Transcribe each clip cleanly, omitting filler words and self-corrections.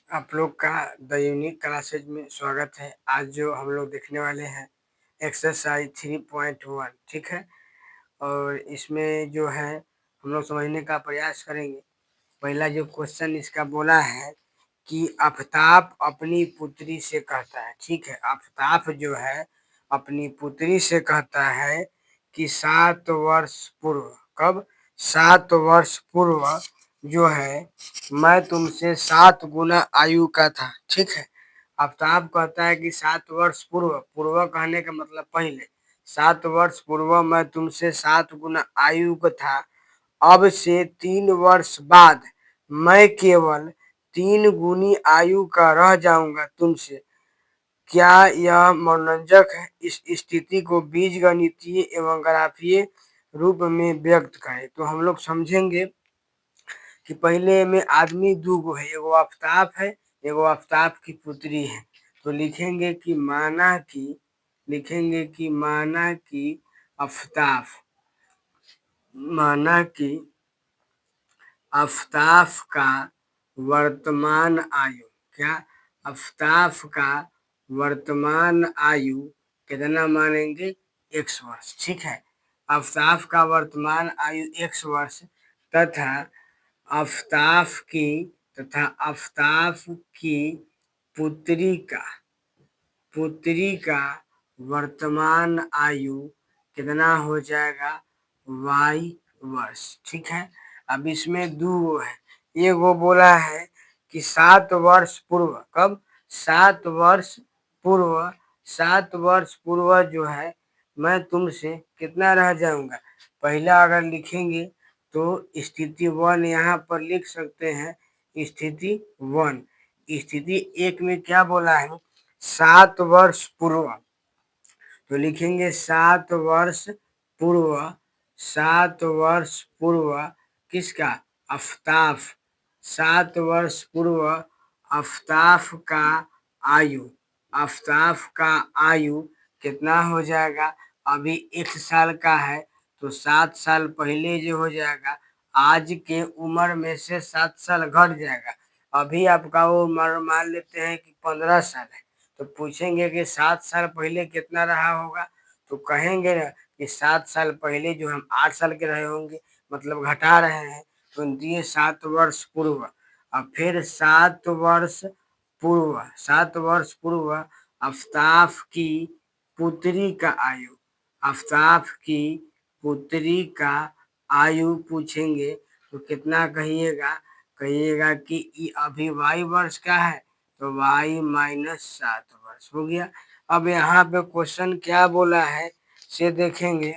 आप लोग का द यूनिक क्लासेज में स्वागत है। आज जो हम लोग देखने वाले हैं एक्सरसाइज 3.1, ठीक है। और इसमें जो है हम लोग समझने का प्रयास करेंगे। पहला जो क्वेश्चन इसका बोला है कि आफताब अपनी पुत्री से कहता है, ठीक है। आफताब जो है अपनी पुत्री से कहता है कि 7 वर्ष पूर्व, कब? 7 वर्ष पूर्व जो है मैं तुमसे 7 गुना आयु का था, ठीक है। आफताब कहता है कि 7 वर्ष पूर्व, पूर्व कहने का मतलब पहले, 7 वर्ष पूर्व मैं तुमसे 7 गुना आयु का था। अब से 3 वर्ष बाद मैं केवल 3 गुनी आयु का रह जाऊंगा तुमसे। क्या यह मनोरंजक है? इस स्थिति को बीजगणितीय एवं ग्राफीय रूप में व्यक्त करें। तो हम लोग समझेंगे कि पहले में आदमी दूगो है, एगो आफताब है, एगो आफताब की पुत्री है। तो लिखेंगे कि आफताब, माना कि आफताब का वर्तमान आयु, क्या? आफताब का वर्तमान आयु कितना मानेंगे? x वर्ष, ठीक है। आफताब का वर्तमान आयु x वर्ष तथा आफताब की पुत्री का वर्तमान आयु कितना हो जाएगा? y वर्ष, ठीक है। अब इसमें दो है, एगो बोला है कि 7 वर्ष पूर्व, कब? 7 वर्ष पूर्व, 7 वर्ष पूर्व जो है मैं तुमसे कितना रह जाऊंगा। पहला अगर लिखेंगे तो स्थिति 1 यहाँ पर लिख सकते हैं। स्थिति 1, स्थिति 1 में क्या बोला है? 7 वर्ष पूर्व, तो लिखेंगे 7 वर्ष पूर्व, 7 वर्ष पूर्व किसका? आफताब। 7 वर्ष पूर्व आफताब का आयु, आफताब का आयु कितना हो जाएगा? अभी 1 साल का है तो 7 साल पहले जो हो जाएगा, आज के उम्र में से 7 साल घट जाएगा। अभी आपका वो उम्र मान लेते हैं कि 15 साल है, तो पूछेंगे कि 7 साल पहले कितना रहा होगा, तो कहेंगे ना कि 7 साल पहले जो हम 8 साल के रहे होंगे, मतलब घटा रहे हैं। तो दिए 7 वर्ष पूर्व, अब फिर 7 वर्ष पूर्व आफताब की पुत्री का आयु, आफताब की पुत्री का आयु पूछेंगे तो कितना कहिएगा? कहिएगा कि अभी y वर्ष का है तो y माइनस 7 वर्ष हो गया। अब यहाँ पे क्वेश्चन क्या बोला है से देखेंगे।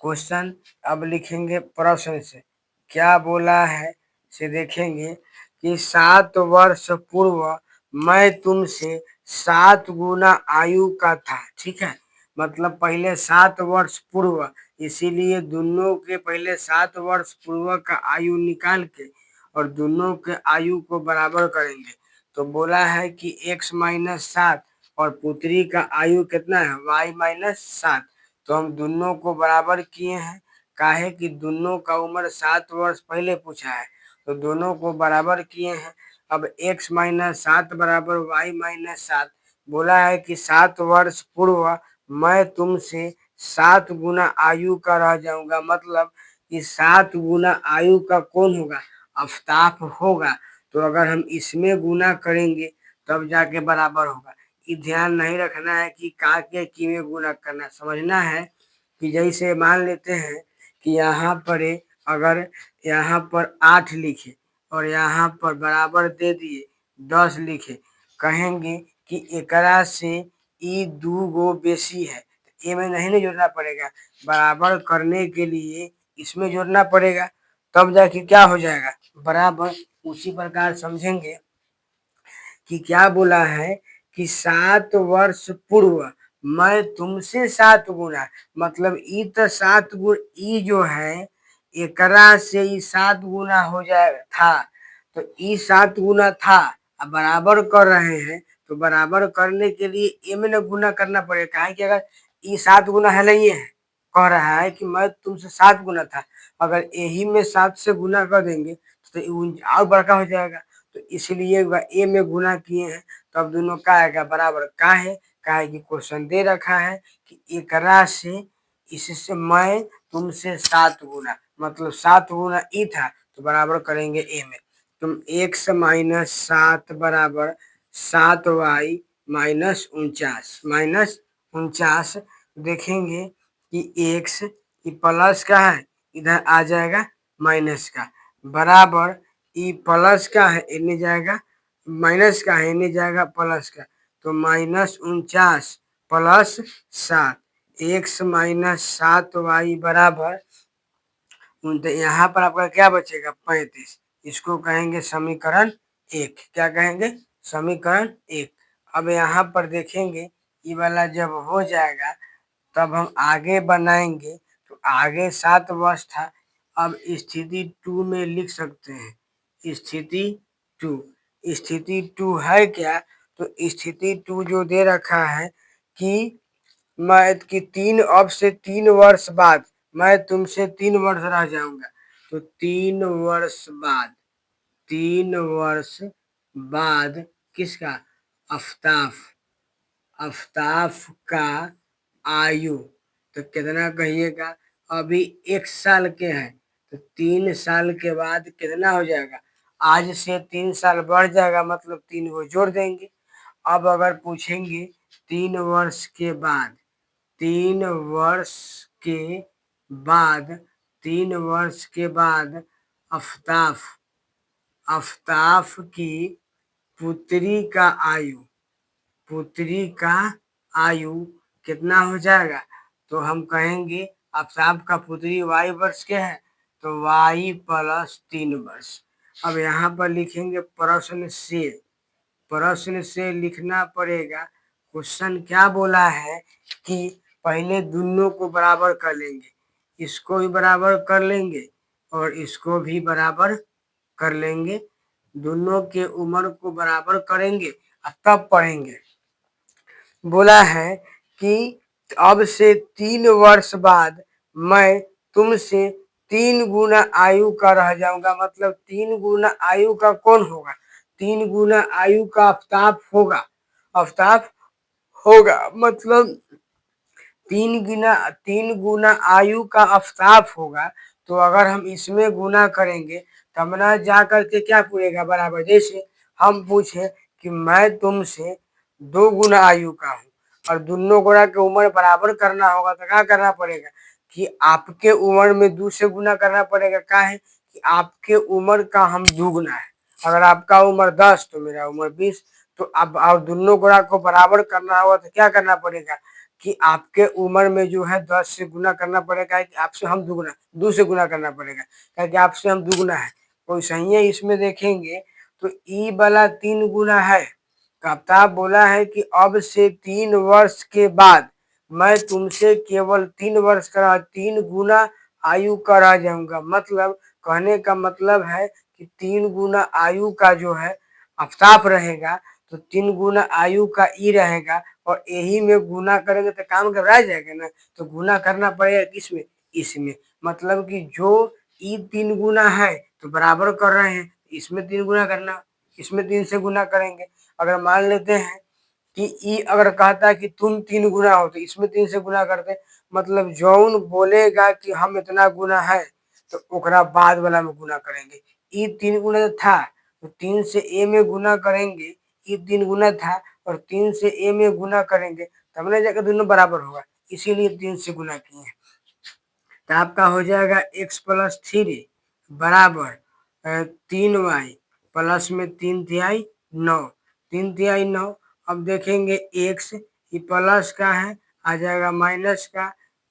क्वेश्चन अब लिखेंगे प्रश्न से, क्या बोला है से देखेंगे कि 7 वर्ष पूर्व मैं तुमसे 7 गुना आयु का था, ठीक है। मतलब पहले 7 वर्ष पूर्व, इसीलिए दोनों के पहले 7 वर्ष पूर्व का आयु निकाल के और दोनों के आयु को बराबर करेंगे। तो बोला है कि x माइनस 7 और पुत्री का आयु कितना है? y minus 7। तो हम दोनों को बराबर किए हैं, काहे कि दोनों का उम्र 7 वर्ष पहले पूछा है, तो दोनों को बराबर किए हैं। अब x माइनस 7 बराबर y माइनस 7। बोला है कि 7 वर्ष पूर्व मैं तुमसे 7 गुना आयु का रह जाऊंगा, मतलब कि 7 गुना आयु का कौन होगा? आफताब होगा। तो अगर हम इसमें गुना करेंगे तब जाके बराबर होगा। ये ध्यान नहीं रखना है कि का के की में गुना करना, समझना है कि जैसे मान लेते हैं कि यहाँ पर अगर यहाँ पर 8 लिखे और यहाँ पर बराबर दे दिए 10 लिखे, कहेंगे कि एकरा से ई 2 गो बेसी है, ये में नहीं जोड़ना पड़ेगा, बराबर करने के लिए इसमें जोड़ना पड़ेगा, तब जाके क्या हो जाएगा? बराबर। उसी प्रकार समझेंगे कि क्या बोला है कि 7 वर्ष पूर्व मैं तुमसे 7 गुना, मतलब ई तो 7 गुण, ई जो है एकरा से ई 7 गुना हो जाए था, तो ई 7 गुना था। अब बराबर कर रहे हैं तो बराबर करने के लिए ए में न गुना करना पड़ेगा, है कि अगर ई 7 गुना है नहीं है, कह रहा है कि मैं तुमसे 7 गुना था, अगर यही में 7 से गुना कर देंगे तो और बड़का हो जाएगा। तो तो इसलिए ए में गुना किए हैं, तो अब दोनों का आएगा बराबर का है कि क्वेश्चन दे रखा है कि एकरा से इससे मैं तुमसे 7 गुना, मतलब 7 गुना ई था तो बराबर करेंगे ए में। तुम x माइनस 7 बराबर 7y माइनस 49 देखेंगे कि x ये प्लस का है, इधर आ जाएगा माइनस का, बराबर ई प्लस का है इन्हें जाएगा माइनस का है, इन्हें जाएगा प्लस का, तो minus 49 plus 7 x minus 7y बराबर, तो यहाँ पर आपका क्या बचेगा 35। इसको कहेंगे समीकरण 1। क्या कहेंगे? समीकरण 1। अब यहाँ पर देखेंगे ये वाला जब हो जाएगा तब हम आगे बनाएंगे, तो आगे 7 वर्ष था, अब स्थिति 2 में लिख सकते हैं। स्थिति 2, स्थिति 2 है क्या? तो स्थिति 2 जो दे रखा है कि मैं कि 3 अब से 3 वर्ष बाद मैं तुमसे 3 वर्ष रह जाऊंगा, तो 3 वर्ष बाद, 3 वर्ष बाद किसका? आफ्ताफ, आफ्ताफ का आयु, तो कितना कहिएगा? अभी 1 साल के हैं, तो 3 साल के बाद कितना हो जाएगा? आज से 3 साल बढ़ जाएगा, मतलब 3 को जोड़ देंगे। अब अगर पूछेंगे 3 वर्ष के बाद, 3 वर्ष के बाद, 3 वर्ष के बाद आफ्ताफ, आफ्ताफ की पुत्री का आयु, पुत्री का आयु कितना हो जाएगा? तो हम कहेंगे आफ्ताब का पुत्री y वर्ष के है, तो y प्लस 3 वर्ष। अब यहाँ पर लिखेंगे प्रश्न से लिखना पड़ेगा। क्वेश्चन क्या बोला है कि पहले दोनों को बराबर कर लेंगे, इसको भी बराबर कर लेंगे और इसको भी बराबर कर लेंगे, दोनों के उम्र को बराबर करेंगे और तब पढ़ेंगे। बोला है कि अब से 3 वर्ष बाद मैं तुमसे 3 गुना आयु का रह जाऊंगा, मतलब 3 गुना आयु का कौन होगा? 3 गुना आयु का आफ्ताब होगा, आफ्ताब होगा, मतलब 3 गुना आयु का आफ्ताब होगा। तो अगर हम इसमें गुना करेंगे तब ना जा करके क्या पूरेगा बराबर। जैसे हम पूछे कि मैं तुमसे 2 गुना आयु का हूँ और दोनों गुना के उम्र बराबर करना होगा, तो क्या करना पड़ेगा कि आपके उम्र में 2 से गुना करना पड़ेगा। क्या है कि आपके उम्र का हम दुगुना है, अगर आपका उम्र 10 तो मेरा उम्र 20, तो अब और दोनों गुना को बराबर करना होगा तो क्या करना पड़ेगा कि आपके उम्र में जो है 10 से गुना करना पड़ेगा, कि आपसे हम दुगुना 2 से गुना करना पड़ेगा, क्योंकि आपसे हम दुगुना है। कोई सही है? इसमें देखेंगे तो ई वाला 3 गुना है, कप्तान बोला है कि अब से 3 वर्ष के बाद मैं तुमसे केवल 3 वर्ष का 3 गुना आयु का रह जाऊंगा, मतलब कहने का मतलब है कि 3 गुना आयु का जो है आफ्ताब रहेगा, तो 3 गुना आयु का ई रहेगा और यही में गुना करेंगे तो काम घबरा जाएगा ना, तो गुना करना पड़ेगा किसमें? इसमें, मतलब कि जो ई 3 गुना है तो बराबर कर रहे हैं, इसमें 3 गुना करना, इसमें 3 से गुना करेंगे। अगर मान लेते हैं कि ई अगर कहता है कि तुम 3 गुना हो तो इसमें 3 से गुना करते, मतलब जौन बोलेगा कि हम इतना गुना है तो ओकरा बाद वाला में गुना करेंगे। ई 3 गुना था तो 3 से ए में गुना करेंगे, ई 3 गुना था और 3 से ए में गुना करेंगे तब ना जाकर दोनों बराबर होगा, इसीलिए 3 से गुना किए हैं। तो आपका हो जाएगा x प्लस 3 बराबर 3y प्लस में 3 तिहाई 9, 3 तिहाई 9। अब देखेंगे x ये प्लस का है, आ जाएगा माइनस का,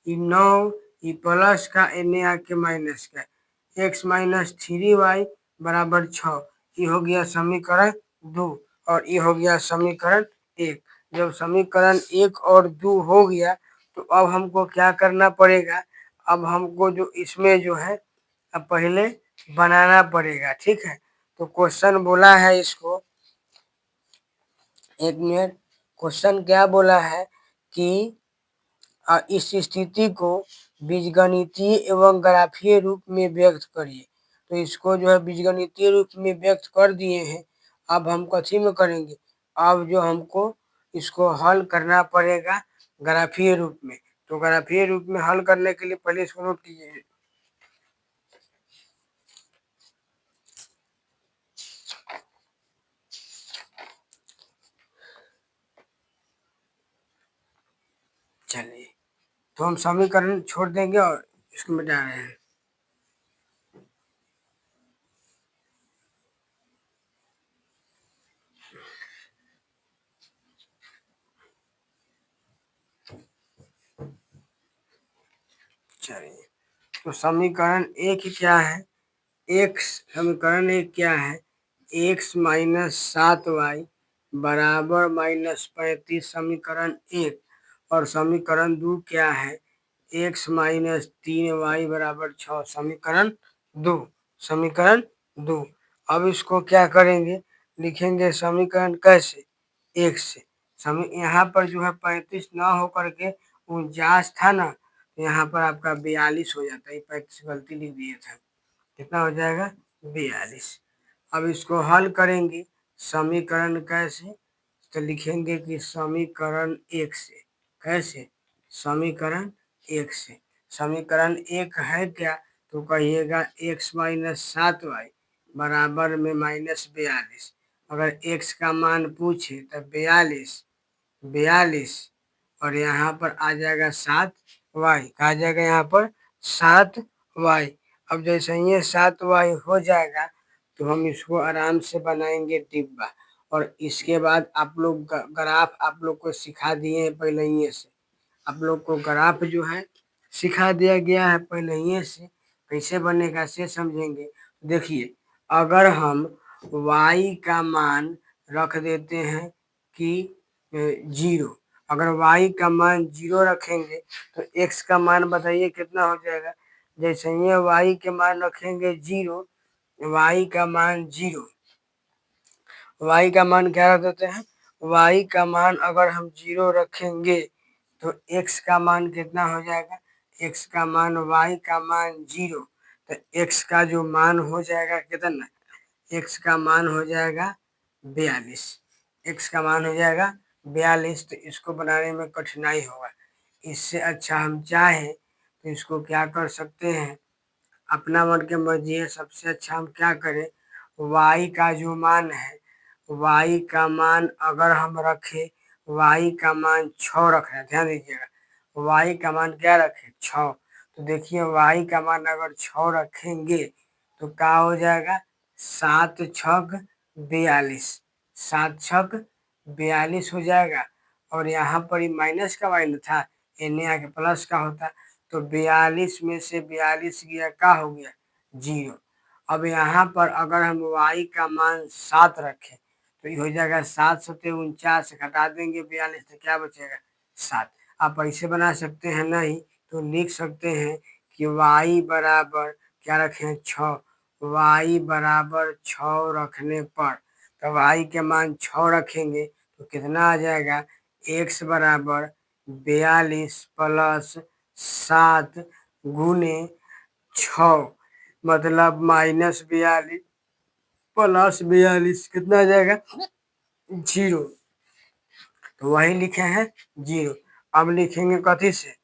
ये 9 ये प्लस का, इन्हें आके माइनस का, x माइनस 3y बराबर 6। ये हो गया समीकरण 2 और ये हो गया समीकरण 1। जब समीकरण 1 और 2 हो गया तो अब हमको क्या करना पड़ेगा? अब हमको जो इसमें जो है अब पहले बनाना पड़ेगा, ठीक है। तो क्वेश्चन बोला है इसको, एक मिनट, क्वेश्चन क्या बोला है कि इस स्थिति को बीजगणितीय एवं ग्राफीय रूप में व्यक्त करिए। तो इसको जो है बीजगणितीय रूप में व्यक्त कर दिए हैं। अब हम कथी में करेंगे, अब जो हमको इसको हल करना पड़ेगा ग्राफीय रूप में। तो ग्राफीय रूप में हल करने के लिए पहले इसको नोट कीजिए। चलिए, तो हम समीकरण छोड़ देंगे और इसको मिटा रहे हैं। चलिए, तो समीकरण एक क्या है, एक्स, समीकरण एक क्या है, एक्स माइनस 7y बराबर -35 समीकरण एक। और समीकरण दो क्या है, एक्स माइनस 3y बराबर 6 समीकरण दो। समीकरण दो। अब इसको क्या करेंगे, लिखेंगे समीकरण कैसे, एक से यहाँ पर जो है 35 ना होकर के 49 था ना, तो यहाँ पर आपका 42 हो जाता है, 35 गलती लिख दिए थे। कितना हो जाएगा, 42। अब इसको हल करेंगे समीकरण कैसे, तो लिखेंगे कि समीकरण एक से, कैसे, समीकरण एक से। समीकरण एक है क्या, तो कहिएगा एक्स माइनस 7y बराबर में -42। अगर एक्स का मान पूछे तो 42 और यहाँ पर आ जाएगा 7y, आ जाएगा यहाँ पर 7y। अब जैसे ये 7y हो जाएगा तो हम इसको आराम से बनाएंगे डिब्बा। और इसके बाद आप लोग ग्राफ आप लोग को सिखा दिए हैं पहले ही से, आप लोग को ग्राफ जो है सिखा दिया गया है पहले ही से, कैसे बनेगा से समझेंगे। देखिए, अगर हम y का मान रख देते हैं कि 0, अगर y का मान 0 रखेंगे तो x का मान बताइए कितना हो जाएगा। जैसे ये y के मान रखेंगे 0, y का मान 0, y का मान क्या रख देते हैं, y का मान अगर हम 0 रखेंगे तो x का मान कितना हो जाएगा, x का मान, y का मान 0, तो x का जो मान हो जाएगा कितना, x का मान हो जाएगा 42, x का मान हो जाएगा 42। तो इसको बनाने में कठिनाई होगा। इससे अच्छा हम चाहें तो इसको क्या कर सकते हैं, अपना मन के मर्जी है, सबसे अच्छा हम क्या करें, y का जो मान है, y का मान अगर हम रखें, y का मान 6 रख रहे हैं, ध्यान दीजिएगा, y का मान क्या रखें, 6। तो देखिए y का मान अगर 6 रखेंगे तो क्या हो जाएगा, 7 छक 42, 7 छक 42 हो जाएगा। और यहाँ पर ही माइनस का वाइन था, एने आके प्लस का होता, तो 42 में से 42 गया, क्या हो गया, 0। अब यहाँ पर अगर हम y का मान 7 रखें तो ये हो जाएगा 7 सत्ते 49, घटा देंगे 42 तो क्या बचेगा, 7। आप ऐसे बना सकते हैं, नहीं तो लिख सकते हैं कि y बराबर क्या रखें, 6, y बराबर 6 रखने पर, तो y के मान 6 रखेंगे तो कितना आ जाएगा, x बराबर 42 प्लस 7 गुने 6, मतलब -42 प्लस 42 कितना आ जाएगा, 0। तो वही लिखे हैं 0। अब लिखेंगे कथी से,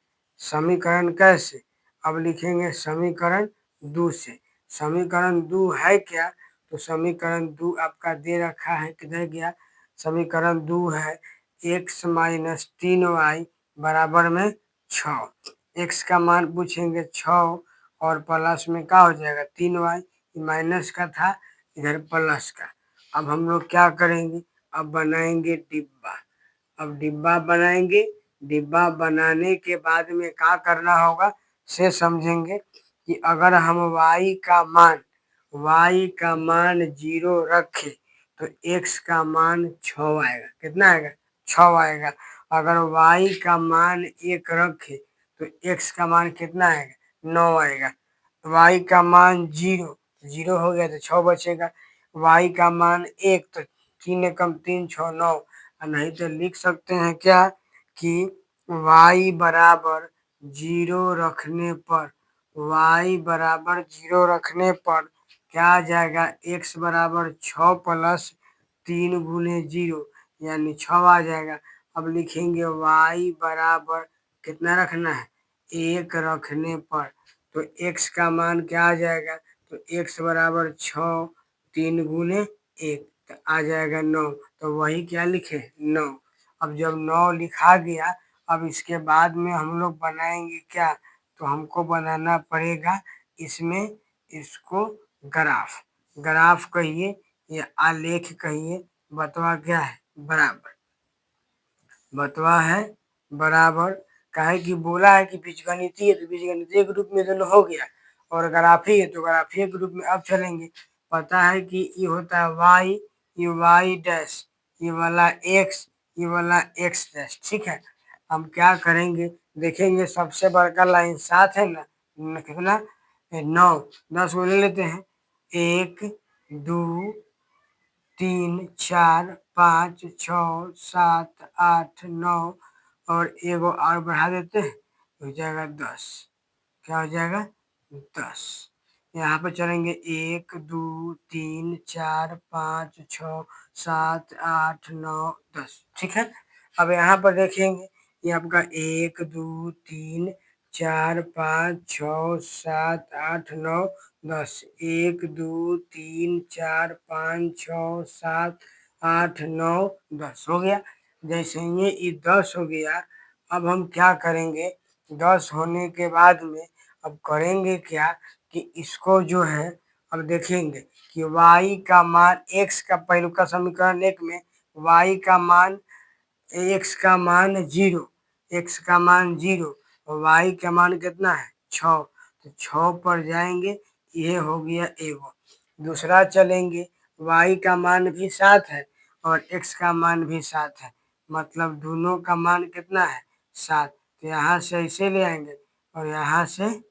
समीकरण कैसे, अब लिखेंगे समीकरण 2 से। समीकरण 2 है क्या, तो समीकरण 2 आपका दे रखा है, किधर गया, समीकरण 2 है x माइनस 3y बराबर में 6। x का मान पूछेंगे 6 और प्लस में क्या हो जाएगा, 3y, माइनस का था इधर प्लस का। अब हम लोग क्या करेंगे, अब बनाएंगे डिब्बा। अब डिब्बा बनाएंगे, डिब्बा बनाने के बाद में क्या करना होगा से समझेंगे कि अगर हम y का मान 0 रखे तो x का मान 6 आएगा, कितना आएगा, 6 आएगा। अगर y का मान 1 रखे तो x का मान कितना आएगा, 9 आएगा। y का मान 0 हो गया तो 6 बचेगा, y का मान 1 तो 3 कम 3 6 9, नहीं तो लिख सकते हैं क्या कि y बराबर 0 रखने पर, y बराबर 0 रखने पर क्या आ जाएगा, x बराबर 6 प्लस 3 गुने 0 यानी 6 आ जाएगा। अब लिखेंगे y बराबर कितना रखना है, 1 रखने पर, तो x का मान क्या आ जाएगा, तो x बराबर 6, 3 गुने 1 तो आ जाएगा 9, तो वही क्या लिखे 9। अब जब 9 लिखा गया, अब इसके बाद में हम लोग बनाएंगे क्या, तो हमको बनाना पड़ेगा इसमें इसको ग्राफ। ग्राफ कहिए या आलेख कहिए, बतवा क्या है बराबर, बतवा है बराबर। काहे कि बोला है कि बीजगणितीय है तो बीजगणितीय के रूप में दोनों हो गया, और ग्राफी है तो ग्राफीय के रूप में अब चलेंगे। पता है कि ये होता है y, ये y डैश, ये वाला x, ये वाला x डैश, ठीक है। हम क्या करेंगे, देखेंगे सबसे बड़का लाइन 7 है ना, कितना 9, 10 को ले लेते हैं, 1 2 3 4 5 6 7 8 9 और एगो और बढ़ा देते हैं, हो जाएगा 10। क्या हो जाएगा 10। यहाँ पे चलेंगे 1 2 3 4 5 6 7 8 9 10, ठीक है। अब यहाँ पर देखेंगे ये आपका 1 2 3 4 5 6 7 8 9 10, 1 2 3 4 5 6 7 8 9 10 हो गया। जैसे ये 10 हो गया, अब हम क्या करेंगे, 10 होने के बाद में अब करेंगे क्या कि इसको जो है, अब देखेंगे कि y का मान x का पहलू का समीकरण 1 में y का मान x का मान 0, x का मान 0 और y का मान कितना है 6, तो 6 पर जाएंगे, ये हो गया एगो। दूसरा चलेंगे, y का मान भी 7 है और x का मान भी 7 है, मतलब दोनों का मान कितना है 7, तो यहाँ से ऐसे ले आएंगे और यहाँ से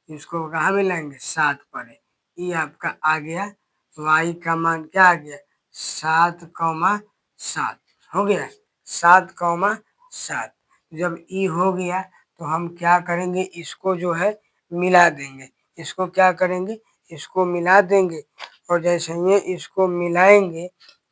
इसको कहाँ मिलाएंगे 7 पर है, ये आपका आ गया y का मान क्या आ गया 7,7 हो गया 7,7। जब ई हो गया तो हम क्या करेंगे, इसको जो है मिला देंगे, इसको क्या करेंगे, इसको मिला देंगे, और जैसे ये इसको मिलाएंगे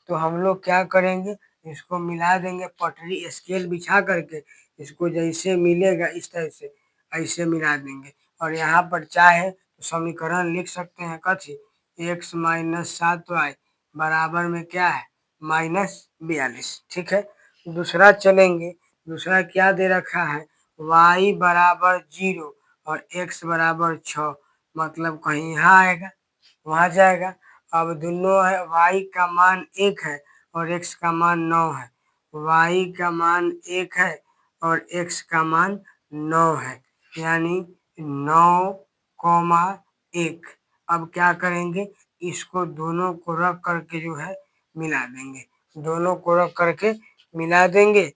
तो हम लोग क्या करेंगे, इसको मिला देंगे पटरी स्केल बिछा करके, इसको जैसे मिलेगा इस तरह से ऐसे मिला देंगे। और यहाँ पर चाहे तो समीकरण लिख सकते हैं कथी, x माइनस 7y बराबर में क्या है -42, ठीक है। दूसरा चलेंगे, दूसरा क्या दे रखा है, y बराबर 0 और x बराबर 6, मतलब कहीं यहाँ आएगा वहाँ जाएगा। अब दोनों है, y का मान 1 है और x का मान 9 है, y का मान 1 है और x का मान 9 है, यानी 9,1। अब क्या करेंगे, इसको दोनों को रख करके जो है मिला देंगे, दोनों को रख करके मिला देंगे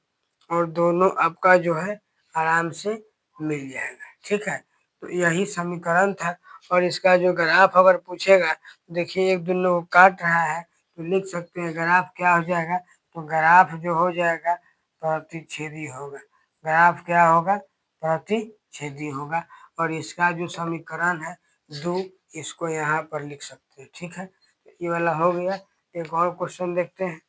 और दोनों आपका जो है आराम से मिल जाएगा, ठीक है। तो यही समीकरण था। और इसका जो ग्राफ अगर पूछेगा, देखिए एक दोनों को काट रहा है तो लिख सकते हैं ग्राफ क्या हो जाएगा, तो ग्राफ जो हो जाएगा प्रतिच्छेदी होगा, ग्राफ क्या होगा प्रतिच्छेदी होगा। और इसका जो समीकरण है 2, इसको यहाँ पर लिख सकते हैं, ठीक है। तो ये वाला हो गया। एक और क्वेश्चन देखते हैं,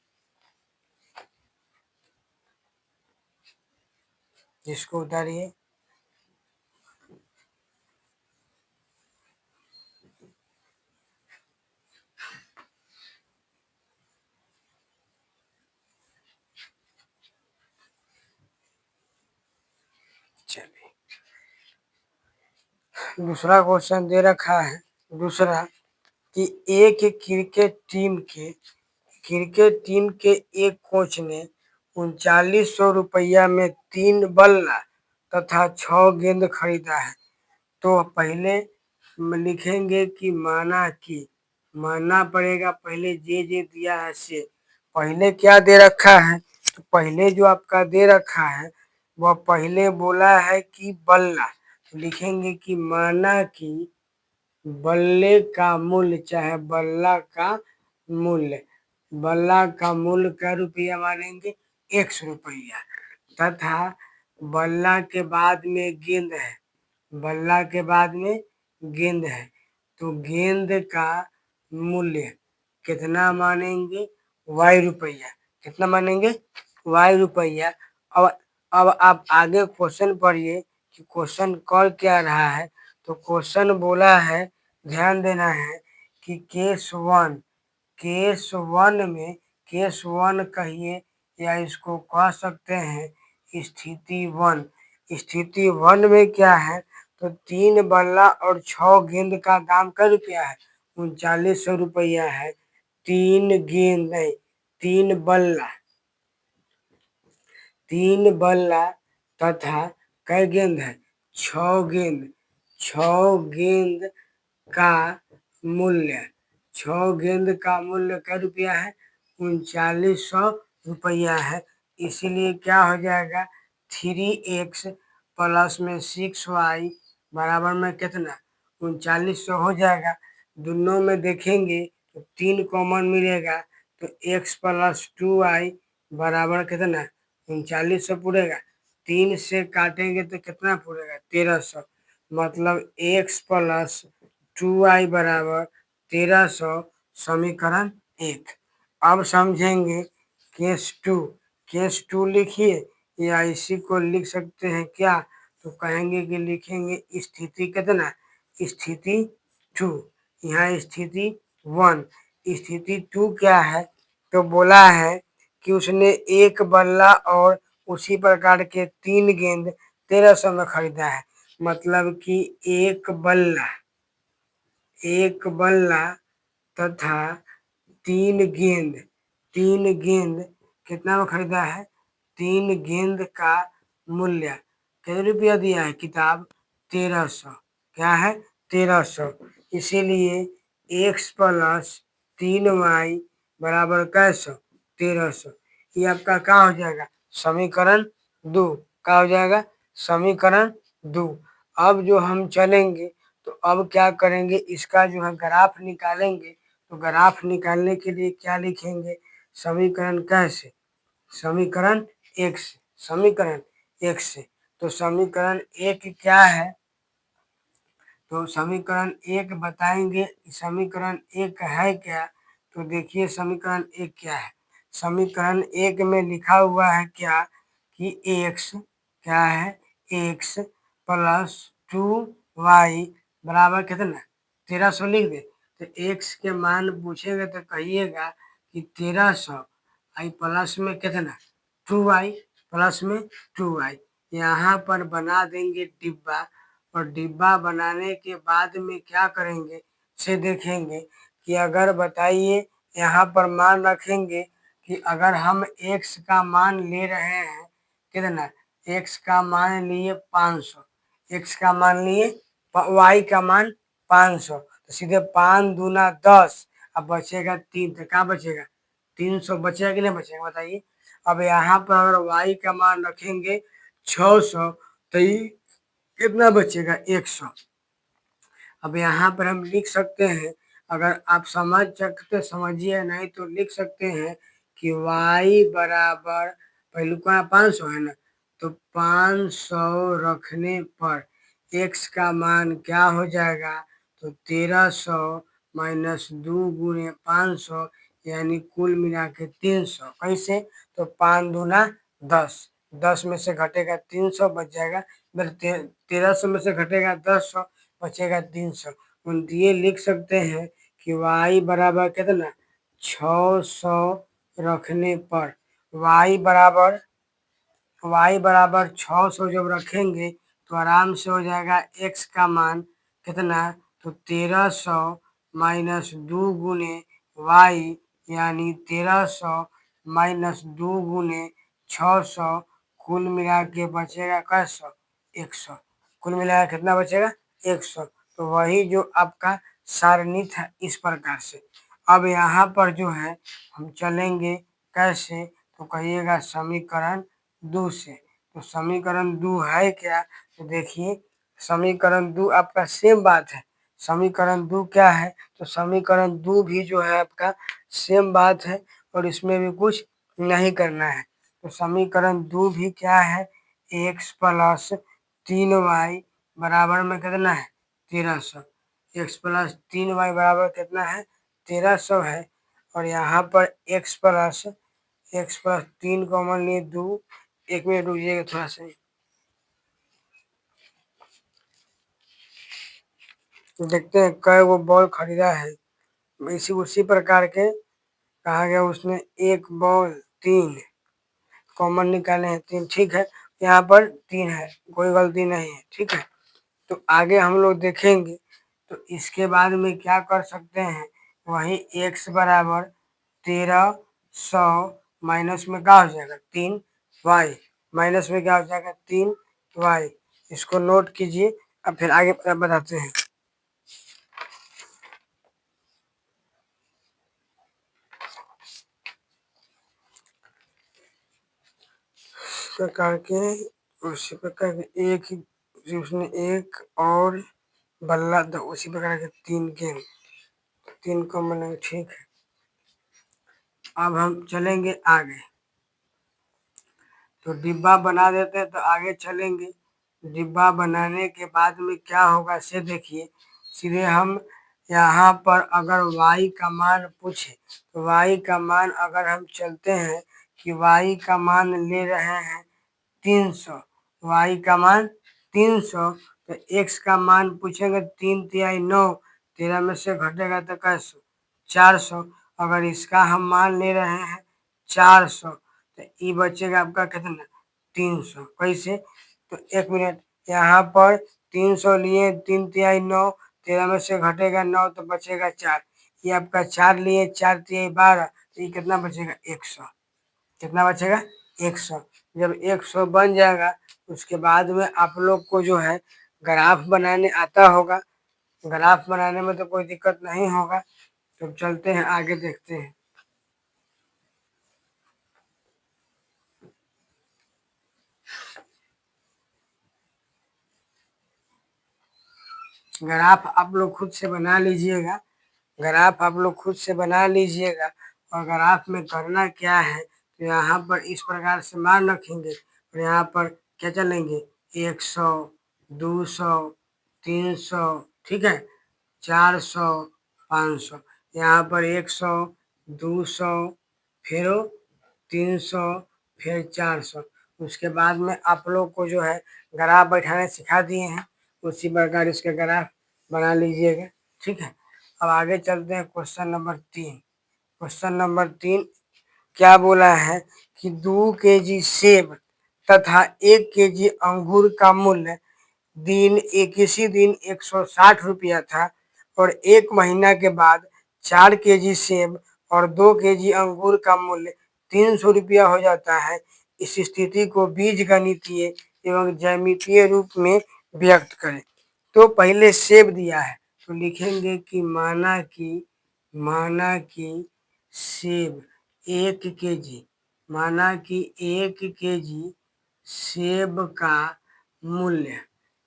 जिसको उतारिए। चलिए, दूसरा क्वेश्चन दे रखा है, दूसरा कि एक क्रिकेट टीम के एक कोच ने 3900 रुपया में 3 बल्ला तथा 6 गेंद खरीदा है। तो पहले लिखेंगे कि माना पड़ेगा, पहले जे दिया है से, पहले क्या दे रखा है, तो पहले जो आपका दे रखा है वह पहले बोला है कि बल्ला, तो लिखेंगे कि माना कि बल्ले का मूल्य चाहे बल्ला का मूल्य क्या रुपया मानेंगे 100 रुपया, तथा बल्ला के बाद में गेंद है, बल्ला के बाद में गेंद है, तो गेंद का मूल्य कितना मानेंगे? y रुपया। कितना मानेंगे? y रुपया। अब आप आगे क्वेश्चन पढ़िए कि क्वेश्चन कर क्या रहा है। तो क्वेश्चन बोला है, ध्यान देना है कि केस वन कहिए या इसको कह सकते हैं स्थिति वन। स्थिति वन में क्या है? तो 3 बल्ला और 6 गेंद का दाम कै रुपया है? 3900 रुपया है। 3 गेंद नहीं, 3 बल्ला, 3 बल्ला तथा कै गेंद है? 6 गेंद। 6 गेंद का मूल्य, 6 गेंद का मूल्य कै रुपया है? 3900 रुपया है। इसीलिए क्या हो जाएगा? 3x प्लस में 6y बराबर में कितना? 3900 हो जाएगा। दोनों में देखेंगे तो 3 कॉमन मिलेगा, तो x प्लस 2y बराबर कितना? 3900 पूरेगा। 3 से काटेंगे तो कितना पूरेगा? 1300। मतलब x प्लस 2y बराबर 1300, समीकरण 1। अब समझेंगे केस टू लिखिए या इसी को लिख सकते हैं क्या? तो कहेंगे कि लिखेंगे स्थिति कितना? स्थिति 2। यहाँ स्थिति 1। स्थिति 2 क्या है? तो बोला है कि उसने 1 बल्ला और उसी प्रकार के 3 गेंद 1300 में खरीदा है। मतलब कि एक बल्ला तथा 3 गेंद कितना में खरीदा है? 3 गेंद का मूल्य कितने रुपया दिया है किताब? 1300। क्या है? 1300। इसीलिए x प्लस 3y बराबर कैसे? 1300। ये आपका क्या हो जाएगा? समीकरण 2। क्या हो जाएगा? समीकरण 2। अब जो हम चलेंगे तो अब क्या करेंगे? इसका जो है ग्राफ निकालेंगे। तो ग्राफ निकालने के लिए क्या लिखेंगे? समीकरण कैसे? समीकरण 1 से। समीकरण 1 से। तो समीकरण 1 क्या है? तो समीकरण 1 बताएंगे। समीकरण 1 है क्या? तो देखिए समीकरण 1 क्या है। समीकरण 1 में लिखा हुआ है क्या कि x क्या है? x प्लस 2y बराबर कितना? 1300 लिख दे। तो x के मान पूछेंगे तो कहिएगा कि 1300 आई प्लस में कितना? 2y, प्लस में 2y। यहाँ पर बना देंगे डिब्बा, और डिब्बा बनाने के बाद में क्या करेंगे से देखेंगे कि अगर बताइए यहाँ पर मान रखेंगे कि अगर हम x का मान ले रहे हैं कितना? x का मान लिए 500, x का मान लिए, y का मान 500, तो सीधे 5 दूना 10, अब बचेगा 3, तो क्या बचेगा? 300 बचेगा कि नहीं बचेगा बताइए। अब यहाँ पर अगर y का मान रखेंगे 600, तो ये कितना बचेगा? 100। अब यहाँ पर हम लिख सकते हैं, अगर आप समझ सकते समझिए, नहीं तो लिख सकते हैं कि y बराबर पहलू का 500 है ना, तो 500 रखने पर x का मान क्या हो जाएगा? तो 1300 माइनस 2 गुणे 500 यानी कुल मिला के 300। कैसे? तो 5 दूना 10, 10 में से घटेगा 300, बच जाएगा। 1300 में से घटेगा 10, बचेगा 300। ये लिख सकते हैं कि y बराबर कितना? 600 रखने पर y बराबर 600 जब रखेंगे तो आराम से हो जाएगा x का मान कितना? तो 1300 माइनस 2 गुने y यानी 1300 माइनस 2 गुने 600, कुल मिला के बचेगा कैसा? 100। कुल मिला के कितना बचेगा? 100। तो वही जो आपका सारणी था इस प्रकार से। अब यहाँ पर जो है हम चलेंगे कैसे? तो कहिएगा समीकरण 2 से। तो समीकरण 2 है क्या? तो देखिए समीकरण 2 आपका सेम बात है। समीकरण 2 क्या है? तो समीकरण 2 भी जो है आपका सेम बात है, और इसमें भी कुछ नहीं करना है। तो समीकरण 2 भी क्या है? x प्लस 3y बराबर में कितना है? 1300। x प्लस 3y बराबर कितना है? 1300 है। और यहाँ पर x प्लस 3 कॉमन लिए 2। 1 मिनट रुकिएगा थोड़ा सा। तो देखते हैं कै वो बॉल खरीदा है। उसी प्रकार के कहा गया उसने एक बॉल 3 कॉमन निकाले हैं 3, ठीक है। यहाँ पर 3 है, कोई गलती नहीं है, ठीक है। तो आगे हम लोग देखेंगे। तो इसके बाद में क्या कर सकते हैं, वही x बराबर 1300 माइनस में क्या हो जाएगा 3y, माइनस में क्या हो जाएगा 3y। इसको नोट कीजिए। अब फिर आगे बताते हैं। प्रकार के उसी प्रकार के एक ही उसने एक और बल्ला दो, उसी प्रकार के 3 गेम 3 कॉमन है, ठीक है। अब हम चलेंगे आगे। तो डिब्बा बना देते हैं तो आगे चलेंगे। डिब्बा बनाने के बाद में क्या होगा से देखिए। सीधे हम यहाँ पर अगर y का मान पूछे तो y का मान अगर हम चलते हैं कि y का मान ले रहे हैं 300, y का मान 300, तो x का मान पूछेंगे 3 तिहाई 9, 13 में से घटेगा तो कैसे 400। अगर इसका हम मान ले रहे हैं 400 तो ये बचेगा आपका कितना 300। कैसे, तो 1 मिनट, यहाँ पर 300 लिए 3 तिहाई 9, 13 में से घटेगा 9 तो बचेगा 4। ये आपका 4 लिए 4 तिहाई 12, तो ये कितना बचेगा 100। कितना बचेगा 100। जब 100 बन जाएगा उसके बाद में आप लोग को जो है ग्राफ बनाने आता होगा। ग्राफ बनाने में तो कोई दिक्कत नहीं होगा। तो चलते हैं आगे देखते हैं। ग्राफ आप लोग खुद से बना लीजिएगा। ग्राफ आप लोग खुद से बना लीजिएगा। और ग्राफ में करना क्या है, तो यहाँ पर इस प्रकार से मान रखेंगे और यहाँ पर क्या चलेंगे 100, 200, 300, ठीक है, 400, 500। यहाँ पर 100, 200, फिर 300, फिर 400। उसके बाद में आप लोग को जो है ग्राफ बैठाने सिखा दिए हैं, उसी प्रकार इसके ग्राफ बना लीजिएगा, ठीक है। अब आगे चलते हैं क्वेश्चन नंबर 3। क्वेश्चन नंबर 3 क्या बोला है कि 2 केजी सेब तथा 1 केजी अंगूर का मूल्य किसी दिन 160 रुपया था और 1 महीना के बाद 4 केजी सेब और 2 केजी अंगूर का मूल्य 300 रुपया हो जाता है। इस स्थिति को बीजगणितीय एवं ज्यामितीय रूप में व्यक्त करें। तो पहले सेब दिया है तो लिखेंगे कि माना कि सेब 1 केजी, माना कि 1 केजी सेब का मूल्य,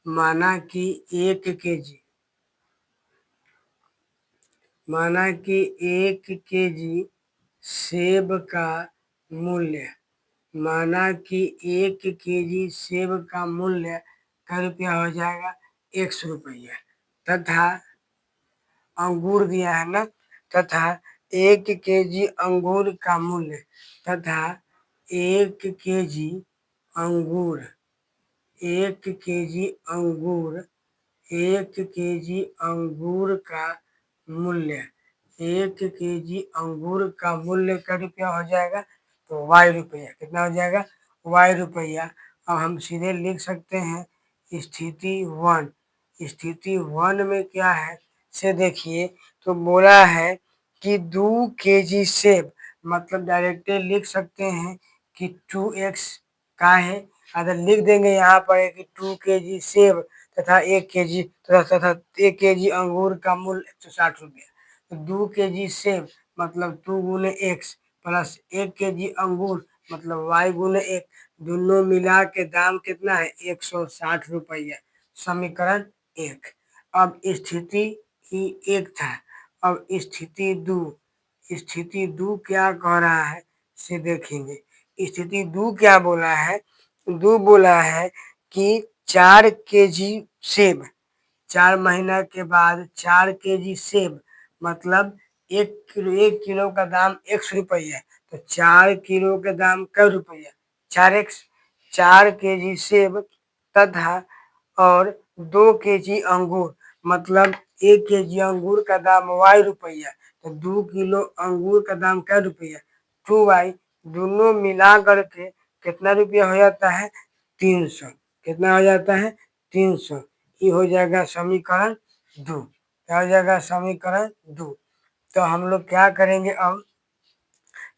माना कि 1 केजी, माना कि 1 केजी सेब का मूल्य, माना कि 1 केजी सेब का मूल्य क्या रुपया हो जाएगा 100 रुपया। तथा अंगूर दिया है ना, तथा 1 केजी अंगूर का मूल्य, तथा 1 केजी अंगूर, 1 केजी अंगूर, 1 केजी अंगूर का मूल्य, 1 केजी अंगूर का मूल्य क्या रुपया हो जाएगा, तो y रुपया। कितना हो जाएगा y रुपया। अब हम सीधे लिख सकते हैं स्थिति 1। स्थिति 1 में क्या है से देखिए। तो बोला है कि 2 केजी सेब, मतलब डायरेक्टली लिख सकते हैं कि 2x का है। अगर लिख देंगे यहाँ पर कि 2 केजी सेब तथा 1 केजी तथा 1 केजी अंगूर का मूल्य 160 रुपया। तो 2 केजी सेब मतलब 2 गुने x प्लस 1 केजी अंगूर मतलब y गुने 1, दोनों मिला के दाम कितना है 160 रुपया। समीकरण 1। अब स्थिति 1 था। अब स्थिति 2 क्या कह रहा है से देखेंगे। स्थिति 2 क्या बोला है, 2 बोला है कि 4 केजी सेब, 4 महीना के बाद 4 केजी सेब मतलब एक किलो का दाम 100 रुपया है, तो 4 किलो के दाम कै रुपया? 4x। 4 kg सेब तथा और 2 kg अंगूर, मतलब 1 kg अंगूर का दाम y रुपया, तो 2 किलो अंगूर का दाम कै रुपया? 2y। दोनों मिला करके कितना रुपया हो जाता है? 300। कितना हो जाता है? 300। ये हो जाएगा समीकरण 2। क्या हो जाएगा? समीकरण 2। तो हम लोग क्या करेंगे अब?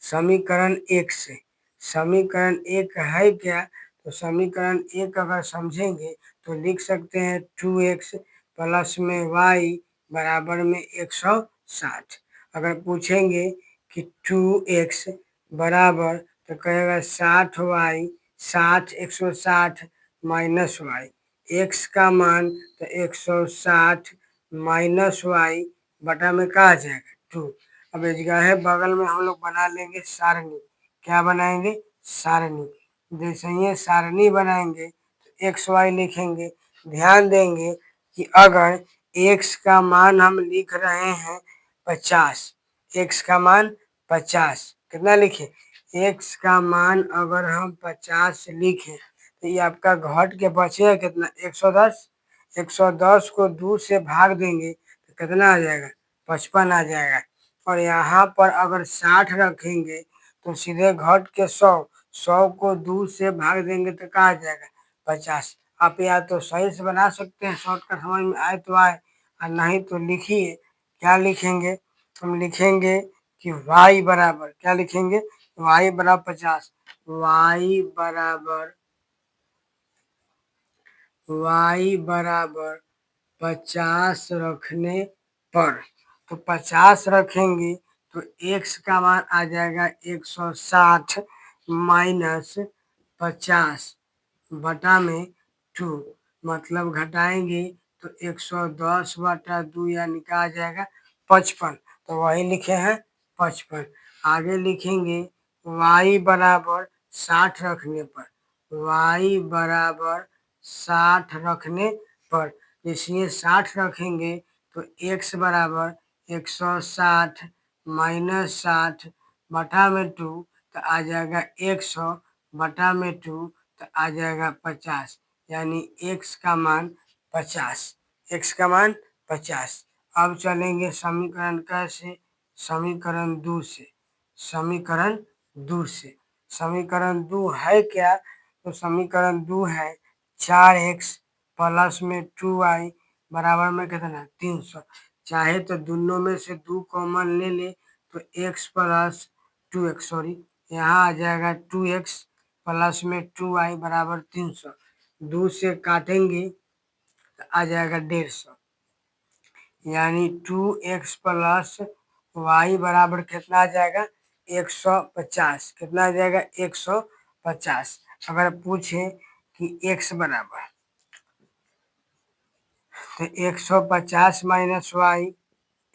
समीकरण 1 से, समीकरण 1 है क्या? तो समीकरण 1 अगर समझेंगे तो लिख सकते हैं 2x प्लस में y बराबर में 160। अगर पूछेंगे कि 2x बराबर, तो कहेगा 60y, 60 160 माइनस y, x का मान तो 160 माइनस y बटा में क्या आ जाएगा? 2। अब इस जगह है बगल में हम लोग बना लेंगे सारणी। क्या बनाएंगे? सारणी। जैसे ये सारणी बनाएंगे तो एक्स वाई लिखेंगे। ध्यान देंगे कि अगर एक्स का मान हम लिख रहे हैं 50, एक्स का मान 50, कितना लिखे? एक्स का मान अगर हम 50 लिखें तो ये आपका घट के बचेगा कितना? 110। 110 को 2 से भाग देंगे तो कितना आ जाएगा? 55 आ जाएगा। और यहाँ पर अगर 60 रखेंगे तो सीधे घट के 100, 100 को 2 से भाग देंगे तो क्या आ जाएगा? 50। आप या तो सही से बना सकते हैं, शॉर्टकट समझ में आए तो आए, और नहीं तो लिखिए। क्या लिखेंगे? हम लिखेंगे कि y बराबर, क्या लिखेंगे? y बराबर 50। y बराबर 50 रखने पर, तो 50 रखेंगे तो x का मान आ जाएगा 160 माइनस 50 बटा में 2, मतलब घटाएंगे तो 110 बटा 2 यानी क्या आ जाएगा? 55। तो वही लिखे हैं 55। आगे लिखेंगे y बराबर 60 रखने पर, y बराबर 60 रखने पर, इसलिए 60 रखेंगे तो x बराबर 160 माइनस 60 बटा में 2, तो आ जाएगा 100 बटा में 2, तो आ जाएगा 50, यानी x का मान 50। x का मान 50। अब चलेंगे समीकरण कैसे? समीकरण 2 से। समीकरण 2 से, समीकरण 2 है क्या? तो समीकरण 2 है 4x प्लस में 2y बराबर में कितना? 300। चाहे तो दोनों में से 2 कॉमन ले ले तो x प्लस 2x, सॉरी यहाँ आ जाएगा 2x प्लस में 2y बराबर 300। 2 से काटेंगे तो आ जाएगा 150, यानी 2x प्लस y बराबर कितना आ जाएगा? 150। कितना आ जाएगा? 150। अगर पूछे कि x बराबर, तो 150 माइनस वाई,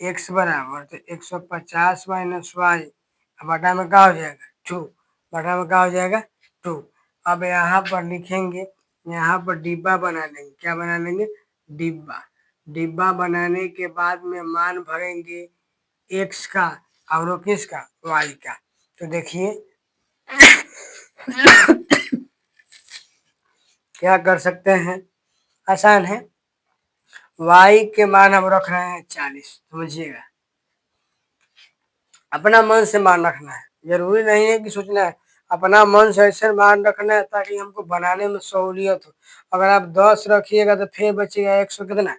एक्स बराबर तो 150 माइनस वाई बटा में क्या हो जाएगा? 2। बटा में क्या हो जाएगा? 2। अब यहाँ पर लिखेंगे, यहाँ पर डिब्बा बना लेंगे। क्या बना लेंगे? डिब्बा। डिब्बा बनाने के बाद में मान भरेंगे एक्स का और किसका? वाई का। तो देखिए क्या कर सकते हैं, आसान है। y के मान हम रख रहे हैं 40, समझिएगा। अपना मन से मान रखना है, जरूरी नहीं है कि सोचना है। अपना मन से ऐसे मान रखना है ताकि हमको बनाने में सहूलियत हो। अगर आप 10 रखिएगा तो फिर बचेगा 100, कितना?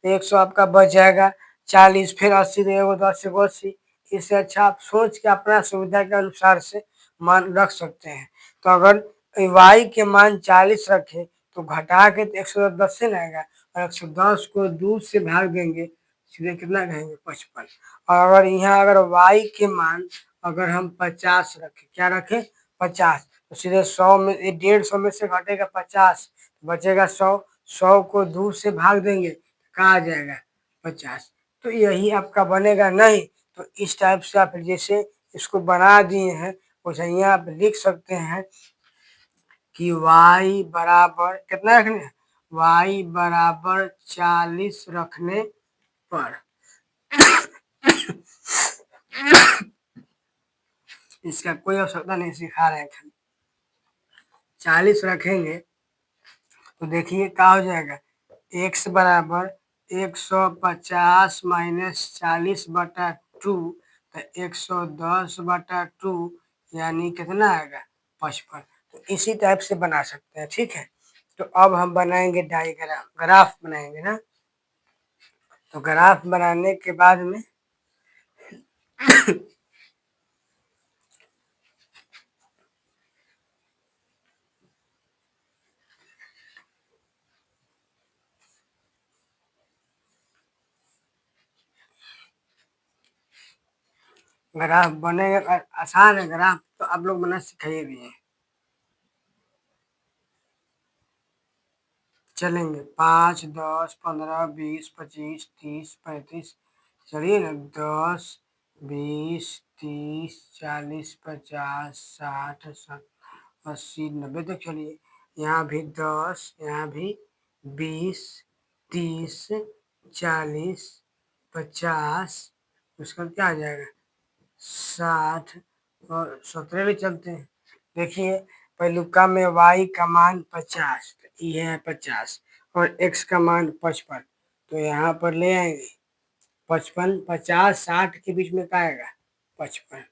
100 आपका बच जाएगा। 40 फिर 80 रहेगा, 10 से 80। इससे अच्छा आप सोच के अपना सुविधा के अनुसार से मान रख सकते हैं। तो अगर y के मान 40 रखे तो घटा के तो 110 से आएगा, और 110 को 2 से भाग देंगे, सीधे कितना कहेंगे? 55। और अगर यहाँ अगर y के मान अगर हम 50 रखें, क्या रखें? 50, तो सीधे 100 में 150 में से घटेगा 50, बचेगा 100। 100 को 2 से भाग देंगे, कहाँ आ जाएगा? 50। तो यही आपका बनेगा। नहीं तो इस टाइप से आप जैसे इसको बना दिए हैं वैसे यहाँ आप लिख सकते हैं कि y बराबर कितना रखने हैं? y बराबर 40 रखने पर इसका कोई आवश्यकता नहीं, सिखा रहे हैं खाली। 40 रखेंगे तो देखिए क्या हो जाएगा, x बराबर 150 माइनस 40/2, तो 110/2 यानी कितना आएगा 55। तो इसी टाइप से बना सकते हैं, ठीक है। तो अब हम बनाएंगे डायग्राम, ग्राफ बनाएंगे ना। तो ग्राफ बनाने के बाद में ग्राफ बनेगा, आसान है ग्राफ, तो आप लोग बना सिखाइए भी है। चलेंगे 5, 10, 15, 20, 25, 30, 35, चलिए ना 10, 20, 30, 40, 50, 60, 70, 80, 90 तक चलिए। यहाँ भी 10, यहाँ भी 20, 30, 40, 50, उसका क्या आ जाएगा 60 और 17 भी चलते हैं। देखिए पहिलुका में y का मान 50, ये है 50 और x का मान 55, तो यहाँ पर ले आएंगे 55, 50, 60 के बीच में क्या आएगा 55।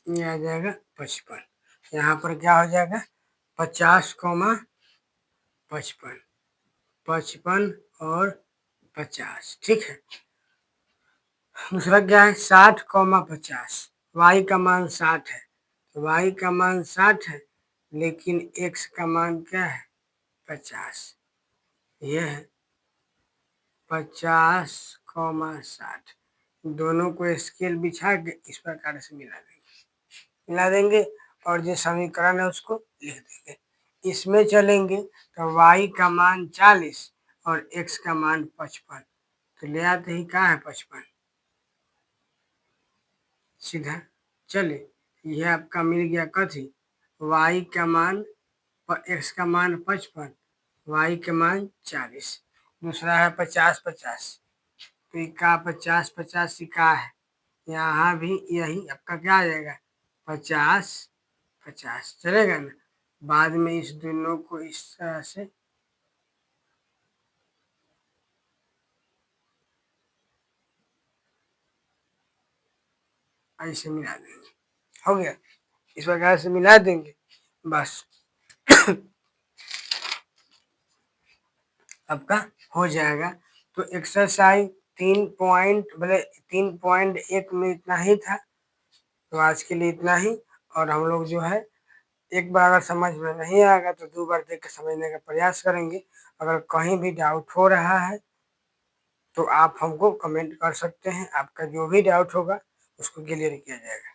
ये आ जाएगा 55। यहाँ पर क्या हो जाएगा 50, 55, 55 और 50, ठीक है। दूसरा क्या है 60, 50, y का मान 60 है, तो y का मान 60 है, लेकिन x का मान क्या है 50। ये है 50, 60, दोनों को स्केल बिछा के इस प्रकार से मिला देंगे और जो समीकरण है उसको लिख देंगे। इसमें चलेंगे तो y का मान 40 और x का मान 55, तो ले आते ही क्या है 55 सीधा। चले यह आपका मिल गया कथी, y का मान x का मान 55, y के मान 40। दूसरा है 50, 50, तो इक्का 50, 50 इक्का है, यहाँ भी यही आपका क्या आ जाएगा 50, 50 चलेगा ना। बाद में इस दोनों को इस तरह से ऐसे मिला देंगे, हो गया। इस प्रकार से मिला देंगे बस आपका हो जाएगा। तो एक्सरसाइज 3.1 में इतना ही था, तो आज के लिए इतना ही। और हम लोग जो है एक बार अगर समझ में नहीं आएगा तो 2 बार देख के समझने का प्रयास करेंगे। अगर कहीं भी डाउट हो रहा है तो आप हमको कमेंट कर सकते हैं, आपका जो भी डाउट होगा उसको क्लियर किया जाएगा।